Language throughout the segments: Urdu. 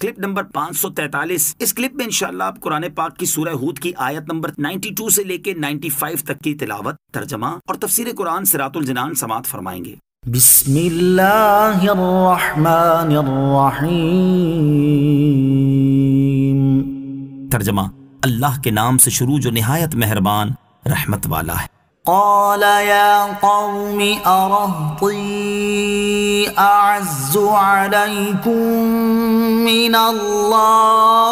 Clip number 543۔ اس کلپ میں انشاءاللہ آپ قرآن پاک کی سورہ ہود کی آیت نمبر 92 سے لے کے 95 تک کی تلاوت، ترجمہ اور تفسیر قرآن صراط الجنان سماعت فرمائیں گے۔ بسم اللہ الرحمن الرحیم۔ ترجمہ، اللہ کے نام سے شروع جو نہایت مہربان رحمت والا ہے۔ قال يا قوم أرهطي أعز عليكم من الله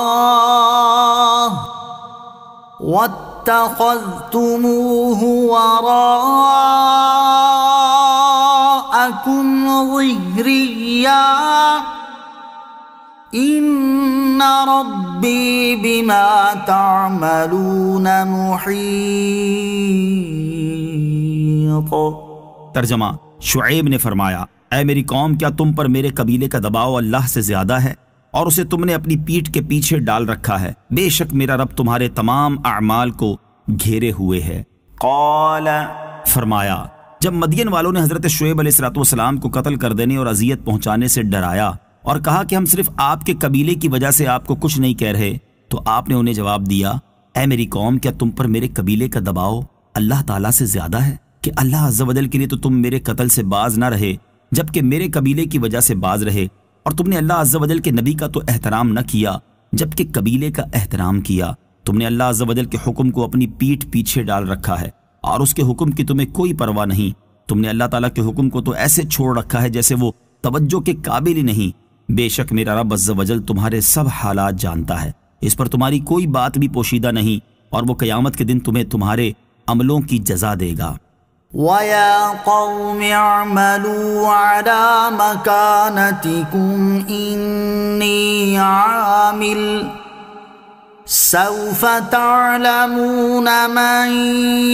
واتخذتموه وراءكم ظهريا إن ربي بما تعملون محيط۔ ترجمہ، شعیب نے فرمایا، اے میری قوم، کیا تم پر میرے قبیلے کا دباؤ اللہ سے زیادہ ہے اور اسے تم نے اپنی پیٹھ کے پیچھے ڈال رکھا ہے؟ بے شک میرا رب تمہارے تمام اعمال کو گھیرے ہوئے ہے۔ قال، فرمایا، جب مدین والوں نے حضرت شعیب علیہ السلام کو قتل کر دینے اور اذیت پہنچانے سے ڈرایا اور کہا کہ ہم صرف آپ کے قبیلے کی وجہ سے آپ کو کچھ نہیں کہہ رہے، تو آپ نے انہیں جواب دیا، اے میری قوم، کیا تم پر میرے قبیلے کا دباؤ اللہ تعالیٰ سے زیادہ ہے کہ اللہ عز و جل کے لیے تو تم میرے قتل سے باز نہ رہے جبکہ میرے قبیلے کی وجہ سے باز رہے، اور تم نے اللہ عز و جل کے نبی کا تو احترام نہ کیا جبکہ قبیلے کا احترام کیا۔ تم نے اللہ عز و جل کے حکم کو اپنی پیٹھ پیچھے ڈال رکھا ہے اور اس کے حکم کی تمہیں کوئی پرواہ نہیں۔ تم نے اللہ تعالیٰ کے حکم کو تو ایسے چھوڑ رکھا ہے جیسے وہ توجہ کے قابل ہی نہیں۔ بے شک میرا رب عز و جل تمہارے سب حالات جانتا ہے، اس پر تمہاری کوئی بات بھی پوشیدہ نہیں، اور وہ قیامت کے دن تمہیں تمہارے عملوں کی جزا دے گا۔ وَيَا قَوْمِ اعْمَلُوا عَلَى مَكَانَتِكُمْ إِنِّي عَامِلٌ سَوْفَ تَعْلَمُونَ مَنْ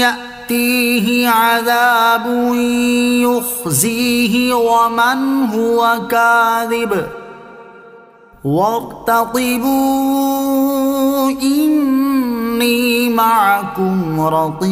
يَأْتِيهِ عَذَابٌ يُخْزِيهِ وَمَنْ هُوَ كَاذِبٌ وَارْتَقِبُوا إِنِّي مَعَكُمْ رَقِيبٌ۔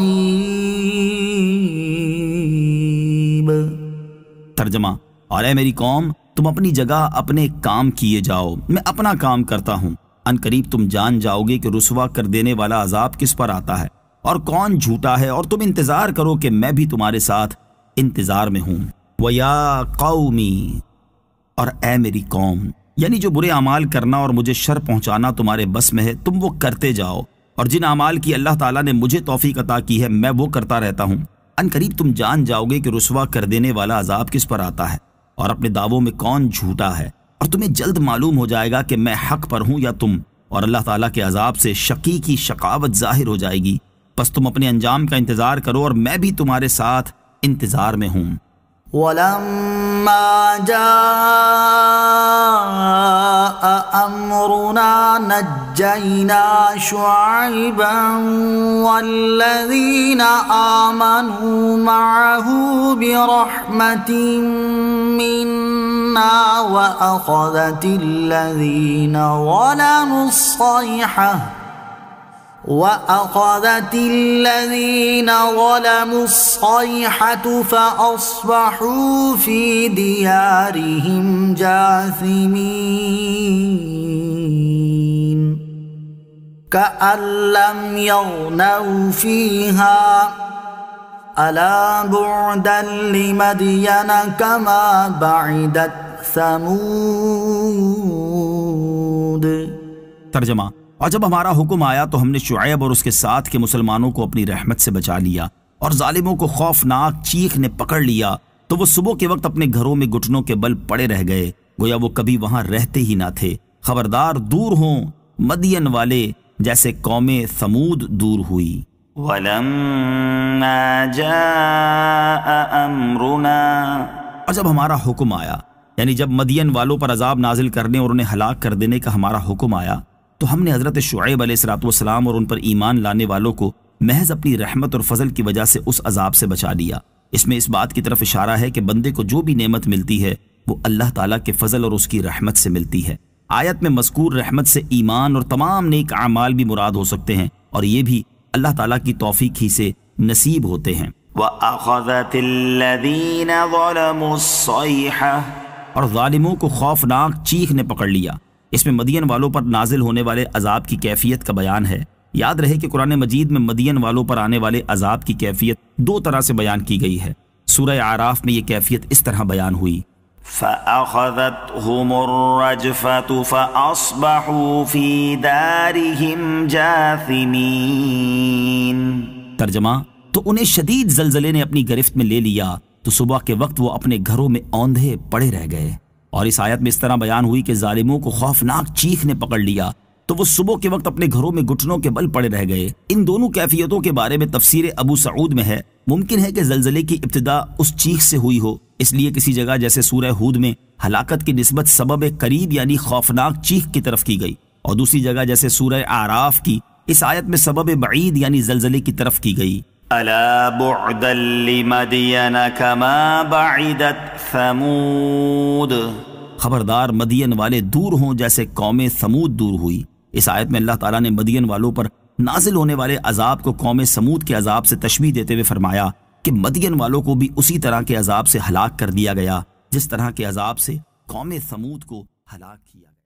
ترجمہ، اور اے میری قوم، تم اپنی جگہ اپنے کام کیے جاؤ، میں اپنا کام کرتا ہوں۔ ان قریب تم جان جاؤ گے کہ رسوا کر دینے والا عذاب کس پر آتا ہے اور کون جھوٹا ہے، اور تم انتظار کرو کہ میں بھی تمہارے ساتھ انتظار میں ہوں۔ وَيَا قَوْمِ، اور اے میری قوم، یعنی جو برے اعمال کرنا اور مجھے شر پہنچانا تمہارے بس میں ہے تم وہ کرتے جاؤ، اور جن اعمال کی اللہ تعالیٰ نے مجھے توفیق عطا کی ہے میں وہ کرتا رہتا ہوں۔ ان قریب تم جان جاؤ گے کہ رسوا کر دینے والا عذاب کس پر آتا ہے اور اپنے دعووں میں کون جھوٹا ہے، اور تمہیں جلد معلوم ہو جائے گا کہ میں حق پر ہوں یا تم، اور اللہ تعالیٰ کے عذاب سے شقی کی شقاوت ظاہر ہو جائے گی۔ پس تم اپنے انجام کا انتظار کرو اور میں بھی تمہارے ساتھ انتظار میں ہوں۔ وَلَمَّا جَاءَ أَمْرُنَا نَجَّيْنَا شُعَيْبًا وَالَّذِينَ آمَنُوا مَعَهُ بِرَحْمَةٍ مِّنَّا وَأَخَذَتِ الَّذِينَ ظَلَمُوا الصَّيْحَةُ فَأَصْبَحُوا فِي دِيَارِهِمْ جَاثِمِينَ كَأَن لَّمْ يَغْنَوْا فِيهَا أَلَا بُعْدًا لِّمَدْيَنَ كَمَا بَعِدَتْ ثَمُودُ۔ ترجمہ، اور جب ہمارا حکم آیا تو ہم نے شعیب اور اس کے ساتھ کے مسلمانوں کو اپنی رحمت سے بچا لیا، اور ظالموں کو خوفناک چیخ نے پکڑ لیا تو وہ صبح کے وقت اپنے گھروں میں گھٹنوں کے بل پڑے رہ گئے، گویا وہ کبھی وہاں رہتے ہی نہ تھے۔ خبردار دور ہوں مدین والے جیسے قوم ثمود دور ہوئی۔ وَلَمَّا جَاءَ أَمْرُنَا، اور جب ہمارا حکم آیا، یعنی جب مدین والوں پر عذاب نازل کرنے اور انہیں ہلاک کر دینے کا ہمارا حکم آیا، تو ہم نے حضرت شعیب علیہ السلام اور ان پر ایمان لانے والوں کو محض اپنی رحمت اور فضل کی وجہ سے اس عذاب سے بچا لیا۔ اس میں اس بات کی طرف اشارہ ہے کہ بندے کو جو بھی نعمت ملتی ہے وہ اللہ تعالیٰ کے فضل اور اس کی رحمت سے ملتی ہے۔ آیت میں مذکور رحمت سے ایمان اور تمام نیک اعمال بھی مراد ہو سکتے ہیں، اور یہ بھی اللہ تعالیٰ کی توفیق ہی سے نصیب ہوتے ہیں۔ وَأَخَذَتِ الَّذِينَ ظَلَمُوا الصَّيْحَةُ، اور ظالموں کو خوفناک چیخ نے پکڑ لیا۔ اس میں مدین والوں پر نازل ہونے والے عذاب کی کیفیت کا بیان ہے۔ یاد رہے کہ قرآن مجید میں مدین والوں پر آنے والے عذاب کی کیفیت دو طرح سے بیان کی گئی ہے۔ سورہ اعراف میں یہ کیفیت اس طرح بیان ہوئی، فَأَخَذَتْهُمُ الرَّجْفَةُ فَأَصْبَحُوا فِي دَارِهِمْ جَاثِمِينَ۔ ترجمہ، تو انہیں شدید زلزلے نے اپنی گرفت میں لے لیا تو صبح کے وقت وہ اپنے گھروں میں اوندھے پڑے رہ گئے۔ اور اس آیت میں اس طرح بیان ہوئی کہ ظالموں کو خوفناک چیخ نے پکڑ لیا تو وہ صبح کے وقت اپنے گھروں میں گھٹنوں کے بل پڑے رہ گئے۔ ان دونوں کیفیتوں کے بارے میں تفسیر ابو سعود میں ہے، ممکن ہے کہ زلزلے کی ابتدا اس چیخ سے ہوئی ہو، اس لیے کسی جگہ جیسے سورہ ہود میں ہلاکت کی نسبت سبب قریب یعنی خوفناک چیخ کی طرف کی گئی، اور دوسری جگہ جیسے سورہ اعراف کی اس آیت میں سبب بعید یعنی زلزلے کی طرف کی گئی۔ ألا بعدا لمدين كما بعدت ثمود۔ خبردار مدین والے دور ہوں جیسے قوم ثمود دور ہوئی۔ اس آیت میں اللہ تعالیٰ نے مدین والوں پر نازل ہونے والے عذاب کو قوم ثمود کے عذاب سے تشبیہ دیتے ہوئے فرمایا کہ مدین والوں کو بھی اسی طرح کے عذاب سے ہلاک کر دیا گیا جس طرح کے عذاب سے قوم ثمود کو ہلاک کیا۔